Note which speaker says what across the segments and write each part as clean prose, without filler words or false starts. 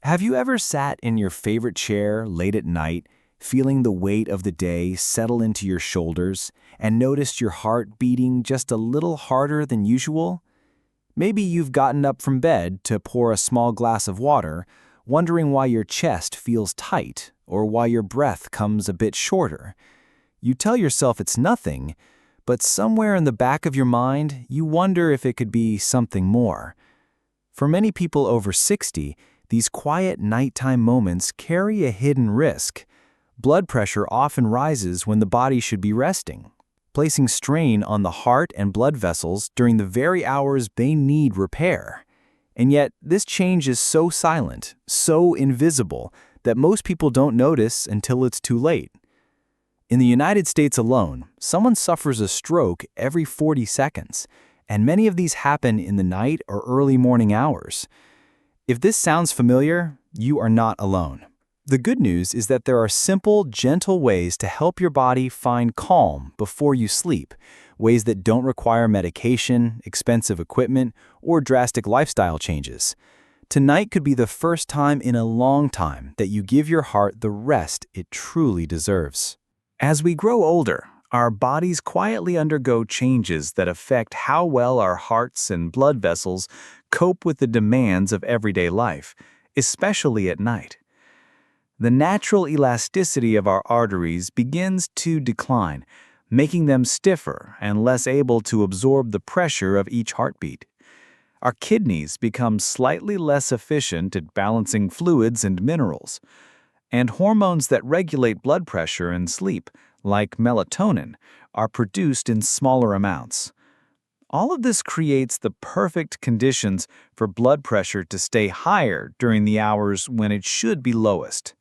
Speaker 1: Have you ever sat in your favorite chair late at night, feeling the weight of the day settle into your shoulders, and noticed your heart beating just a little harder than usual? Maybe you've gotten up from bed to pour a small glass of water, wondering why your chest feels tight or why your breath comes a bit shorter. You tell yourself it's nothing, but somewhere in the back of your mind, you wonder if it could be something more. For many people over 60, these quiet nighttime moments carry a hidden risk. Blood pressure often rises when the body should be resting, placing strain on the heart and blood vessels during the very hours they need repair. And yet, this change is so silent, so invisible, that most people don't notice until it's too late. In the United States alone, someone suffers a stroke every 40 seconds, and many of these happen in the night or early morning hours. If this sounds familiar, you are not alone. The good news is that there are simple, gentle ways to help your body find calm before you sleep, ways that don't require medication, expensive equipment, or drastic lifestyle changes. Tonight could be the first time in a long time that you give your heart the rest it truly deserves. As we grow older, our bodies quietly undergo changes that affect how well our hearts and blood vessels cope with the demands of everyday life, especially at night. The natural elasticity of our arteries begins to decline, making them stiffer and less able to absorb the pressure of each heartbeat. Our kidneys become slightly less efficient at balancing fluids and minerals, and hormones that regulate blood pressure and sleep, like melatonin, are produced in smaller amounts. All of this creates the perfect conditions for blood pressure to stay higher during the hours when it should be lowest.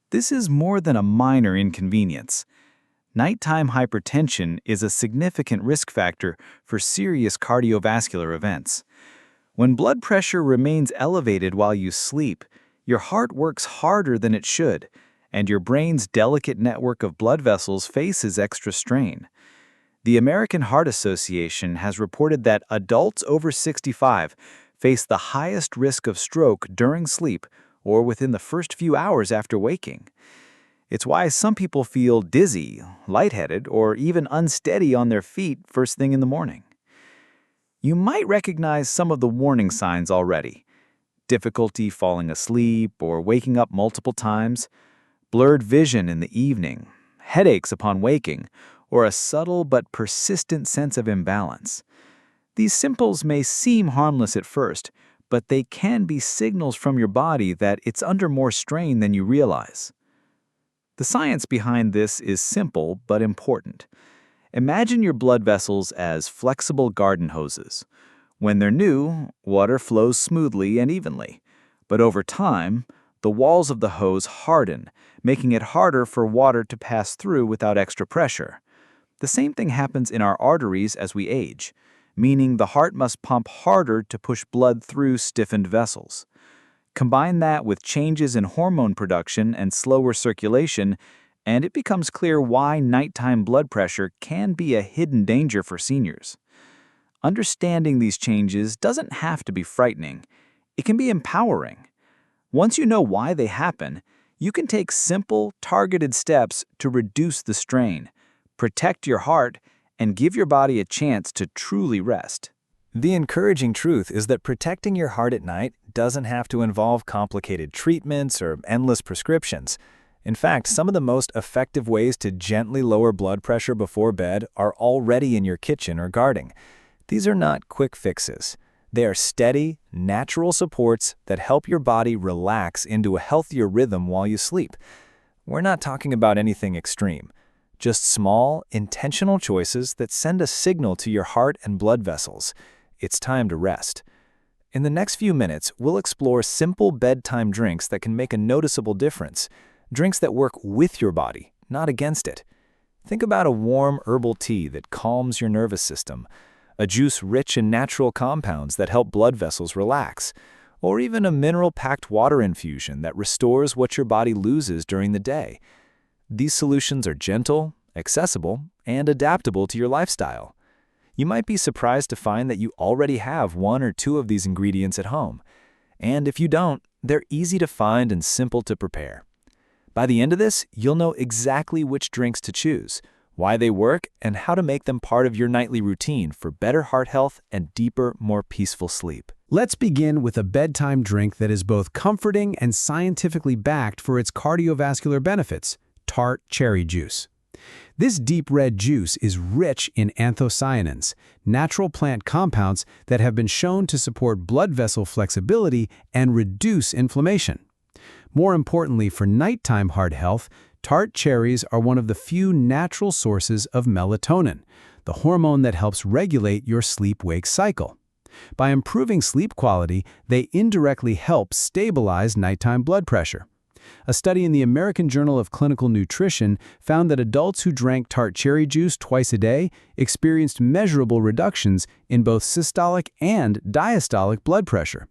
Speaker 1: This is more than a minor inconvenience. Nighttime hypertension is a significant risk factor for serious cardiovascular events. When blood pressure remains elevated while you sleep, your heart works harder than it should, and your brain's delicate network of blood vessels faces extra strain. The American Heart Association has reported that adults over 65 face the highest risk of stroke during sleep or within the first few hours after waking. It's why some people feel dizzy, lightheaded, or even unsteady on their feet first thing in the morning. You might recognize some of the warning signs already: difficulty falling asleep or waking up multiple times, blurred vision in the evening, headaches upon waking, or a subtle but persistent sense of imbalance. These symptoms may seem harmless at first, but they can be signals from your body that it's under more strain than you realize. The science behind this is simple but important. Imagine your blood vessels as flexible garden hoses. When they're new, water flows smoothly and evenly. But over time, the walls of the hose harden, making it harder for water to pass through without extra pressure. The same thing happens in our arteries as we age, meaning the heart must pump harder to push blood through stiffened vessels. Combine that with changes in hormone production and slower circulation, and it becomes clear why nighttime blood pressure can be a hidden danger for seniors. Understanding these changes doesn't have to be frightening. It can be empowering. Once you know why they happen, you can take simple, targeted steps to reduce the strain, protect your heart, and give your body a chance to truly rest. The encouraging truth is that protecting your heart at night doesn't have to involve complicated treatments or endless prescriptions. In fact, some of the most effective ways to gently lower blood pressure before bed are already in your kitchen or garden. These are not quick fixes. They are steady, natural supports that help your body relax into a healthier rhythm while you sleep. We're not talking about anything extreme, just small, intentional choices that send a signal to your heart and blood vessels. It's time to rest. In the next few minutes, we'll explore simple bedtime drinks that can make a noticeable difference. Drinks that work with your body, not against it. Think about a warm herbal tea that calms your nervous system, a juice rich in natural compounds that help blood vessels relax, or even a mineral-packed water infusion that restores what your body loses during the day. These solutions are gentle, accessible, and adaptable to your lifestyle. You might be surprised to find that you already have one or two of these ingredients at home. And if you don't, they're easy to find and simple to prepare. By the end of this, you'll know exactly which drinks to choose, why they work, and how to make them part of your nightly routine for better heart health and deeper, more peaceful sleep.
Speaker 2: Let's begin with a bedtime drink that is both comforting and scientifically backed for its cardiovascular benefits: tart cherry juice. This deep red juice is rich in anthocyanins, natural plant compounds that have been shown to support blood vessel flexibility and reduce inflammation. More importantly, for nighttime heart health, tart cherries are one of the few natural sources of melatonin, the hormone that helps regulate your sleep-wake cycle. By improving sleep quality, they indirectly help stabilize nighttime blood pressure. A study in the American Journal of Clinical Nutrition found that adults who drank tart cherry juice twice a day experienced measurable reductions in both systolic and diastolic blood pressure.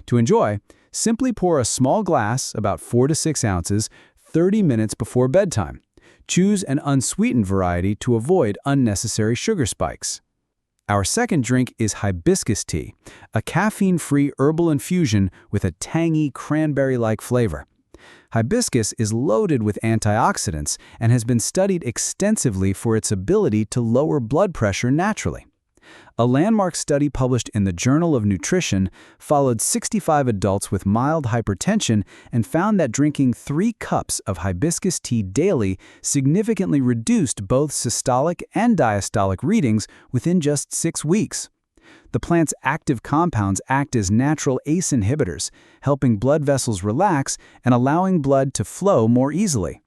Speaker 2: To enjoy, simply pour a small glass, about 4 to 6 ounces, 30 minutes before bedtime. Choose an unsweetened variety to avoid unnecessary sugar spikes. Our second drink is hibiscus tea, a caffeine-free herbal infusion with a tangy cranberry-like flavor. Hibiscus is loaded with antioxidants and has been studied extensively for its ability to lower blood pressure naturally. A landmark study published in the Journal of Nutrition followed 65 adults with mild hypertension and found that drinking 3 cups of hibiscus tea daily significantly reduced both systolic and diastolic readings within just 6 weeks. The plant's active compounds act as natural ACE inhibitors, helping blood vessels relax and allowing blood to flow more easily.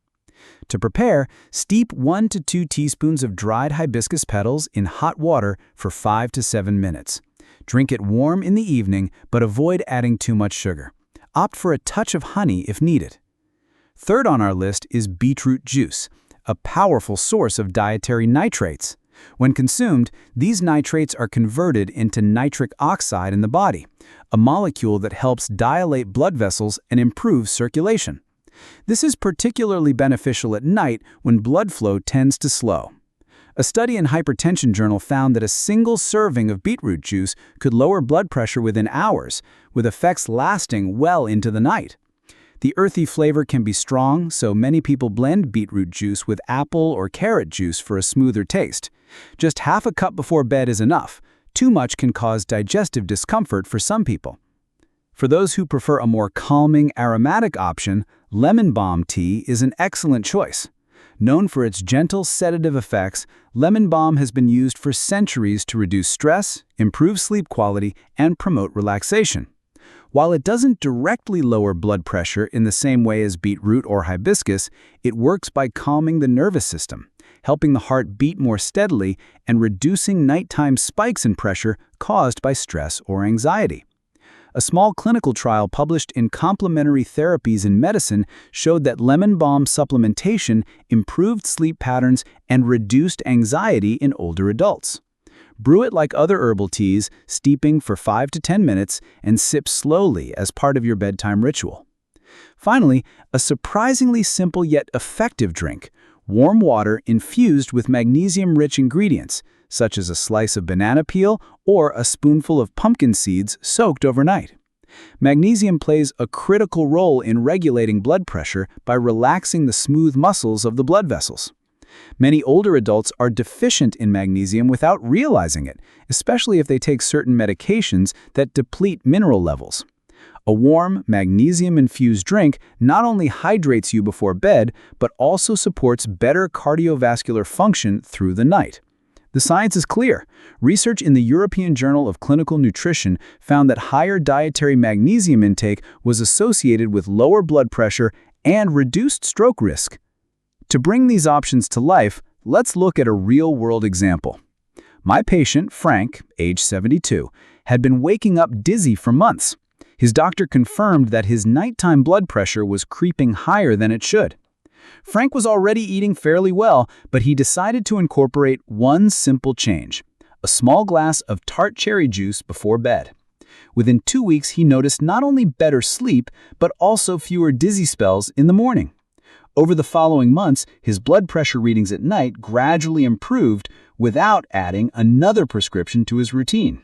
Speaker 2: To prepare, steep 1 to 2 teaspoons of dried hibiscus petals in hot water for 5 to 7 minutes. Drink it warm in the evening, but avoid adding too much sugar. Opt for a touch of honey if needed. Third on our list is beetroot juice, a powerful source of dietary nitrates. When consumed, these nitrates are converted into nitric oxide in the body, a molecule that helps dilate blood vessels and improve circulation. This is particularly beneficial at night when blood flow tends to slow. A study in Hypertension Journal found that a single serving of beetroot juice could lower blood pressure within hours, with effects lasting well into the night. The earthy flavor can be strong, so many people blend beetroot juice with apple or carrot juice for a smoother taste. Just half a cup before bed is enough. Too much can cause digestive discomfort for some people. For those who prefer a more calming, aromatic option, lemon balm tea is an excellent choice. Known for its gentle sedative effects, lemon balm has been used for centuries to reduce stress, improve sleep quality, and promote relaxation. While it doesn't directly lower blood pressure in the same way as beetroot or hibiscus, it works by calming the nervous system, helping the heart beat more steadily and reducing nighttime spikes in pressure caused by stress or anxiety. A small clinical trial published in Complementary Therapies in Medicine showed that lemon balm supplementation improved sleep patterns and reduced anxiety in older adults. Brew it like other herbal teas, steeping for 5 to 10 minutes, and sip slowly as part of your bedtime ritual. Finally, a surprisingly simple yet effective drink: warm water infused with magnesium-rich ingredients, such as a slice of banana peel or a spoonful of pumpkin seeds soaked overnight. Magnesium plays a critical role in regulating blood pressure by relaxing the smooth muscles of the blood vessels. Many older adults are deficient in magnesium without realizing it, especially if they take certain medications that deplete mineral levels. A warm, magnesium-infused drink not only hydrates you before bed, but also supports better cardiovascular function through the night. The science is clear. Research in the European Journal of Clinical Nutrition found that higher dietary magnesium intake was associated with lower blood pressure and reduced stroke risk. To bring these options to life, let's look at a real-world example. My patient, Frank, age 72, had been waking up dizzy for months. His doctor confirmed that his nighttime blood pressure was creeping higher than it should. Frank was already eating fairly well, but he decided to incorporate one simple change: a small glass of tart cherry juice before bed. Within 2 weeks, he noticed not only better sleep, but also fewer dizzy spells in the morning. Over the following months, his blood pressure readings at night gradually improved without adding another prescription to his routine.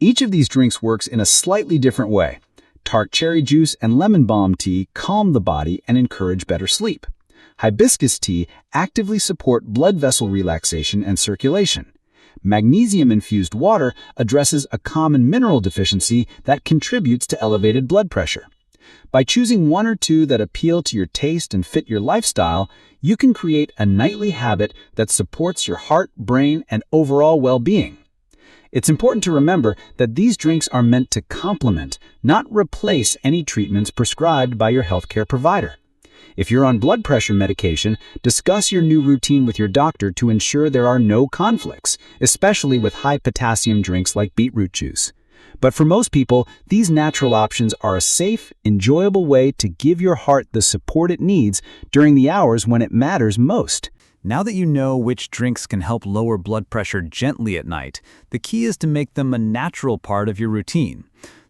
Speaker 2: Each of these drinks works in a slightly different way. tart cherry juice and lemon balm tea calm the body and encourage better sleep. Hibiscus tea actively support blood vessel relaxation and circulation. Magnesium-infused water addresses a common mineral deficiency that contributes to elevated blood pressure. By choosing one or two that appeal to your taste and fit your lifestyle, you can create a nightly habit that supports your heart, brain, and overall well-being. It's important to remember that these drinks are meant to complement, not replace any treatments prescribed by your healthcare provider. If you're on blood pressure medication, discuss your new routine with your doctor to ensure there are no conflicts, especially with high-potassium drinks like beetroot juice. But for most people, these natural options are a safe, enjoyable way to give your heart the support it needs during the hours when it matters most.
Speaker 1: Now that you know which drinks can help lower blood pressure gently at night, the key is to make them a natural part of your routine.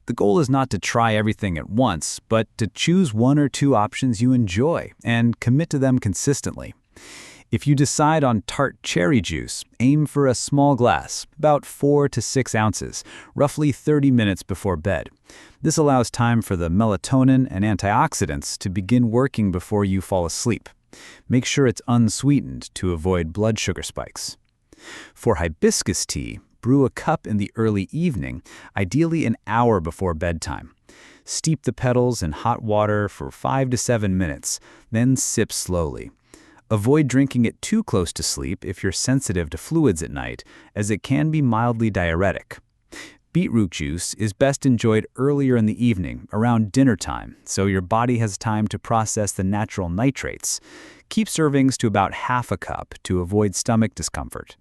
Speaker 1: The goal is not to try everything at once, but to choose one or two options you enjoy and commit to them consistently. If you decide on tart cherry juice, aim for a small glass, about 4 to 6 ounces, roughly 30 minutes before bed. This allows time for the melatonin and antioxidants to begin working before you fall asleep. Make sure it's unsweetened to avoid blood sugar spikes. For hibiscus tea, brew a cup in the early evening, ideally an hour before bedtime. Steep the petals in hot water for 5 to 7 minutes, then sip slowly. Avoid drinking it too close to sleep if you're sensitive to fluids at night, as it can be mildly diuretic. Beetroot juice is best enjoyed earlier in the evening, around dinner time, so your body has time to process the natural nitrates. Keep servings to about half a cup to avoid stomach discomfort.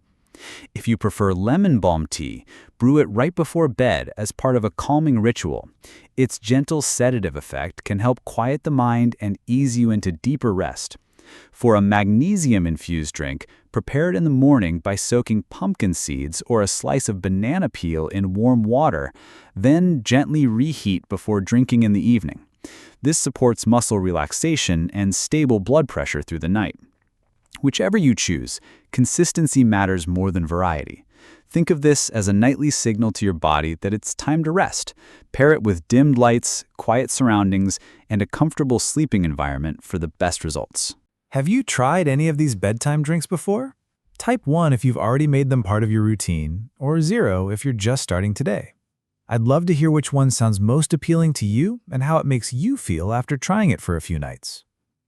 Speaker 1: If you prefer lemon balm tea, brew it right before bed as part of a calming ritual. Its gentle sedative effect can help quiet the mind and ease you into deeper rest. For a magnesium-infused drink, prepare it in the morning by soaking pumpkin seeds or a slice of banana peel in warm water, then gently reheat before drinking in the evening. This supports muscle relaxation and stable blood pressure through the night. Whichever you choose, consistency matters more than variety. Think of this as a nightly signal to your body that it's time to rest. Pair it with dimmed lights, quiet surroundings, and a comfortable sleeping environment for the best results.
Speaker 3: Have you tried any of these bedtime drinks before? Type 1 if you've already made them part of your routine, or 0 if you're just starting today. I'd love to hear which one sounds most appealing to you and how it makes you feel after trying it for a few nights.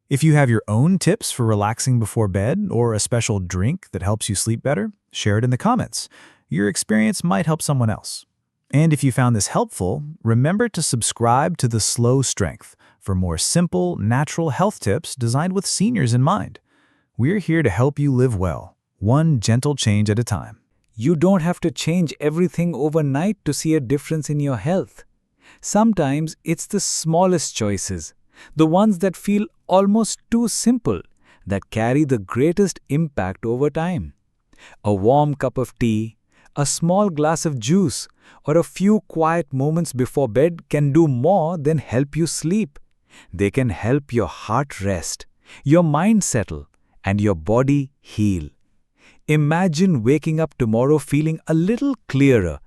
Speaker 3: If you have your own tips for relaxing before bed or a special drink that helps you sleep better, share it in the comments. Your experience might help someone else. And if you found this helpful, remember to subscribe to The Slow Strength for more simple, natural health tips designed with seniors in mind. We're here to help you live well, one gentle change at a time.
Speaker 4: You don't have to change everything overnight to see a difference in your health. Sometimes it's the smallest choices, the ones that feel almost too simple, that carry the greatest impact over time. A warm cup of tea, a small glass of juice, or a few quiet moments before bed can do more than help you sleep. They can help your heart rest, your mind settle, and your body heal. Imagine waking up tomorrow feeling a little clearer,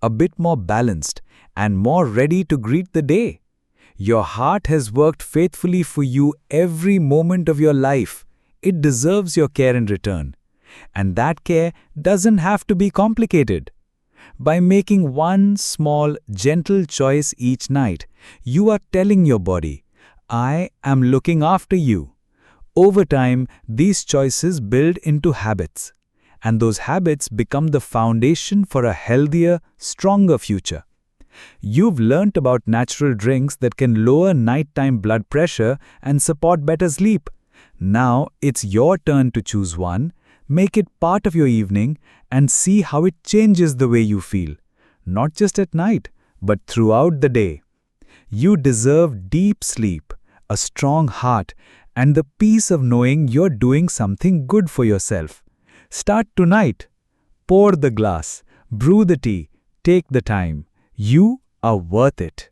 Speaker 4: a bit more balanced, and more ready to greet the day. Your heart has worked faithfully for you every moment of your life. It deserves your care in return. And that care doesn't have to be complicated. By making one small, gentle choice each night, you are telling your body, I am looking after you. Over time, these choices build into habits, and those habits become the foundation for a healthier, stronger future. You've learnt about natural drinks that can lower nighttime blood pressure and support better sleep. Now it's your turn to choose one, make it part of your evening, and see how it changes the way you feel, not just at night, but throughout the day. You deserve deep sleep, a strong heart, and the peace of knowing you're doing something good for yourself. Start tonight. Pour the glass, brew the tea, take the time. You are worth it.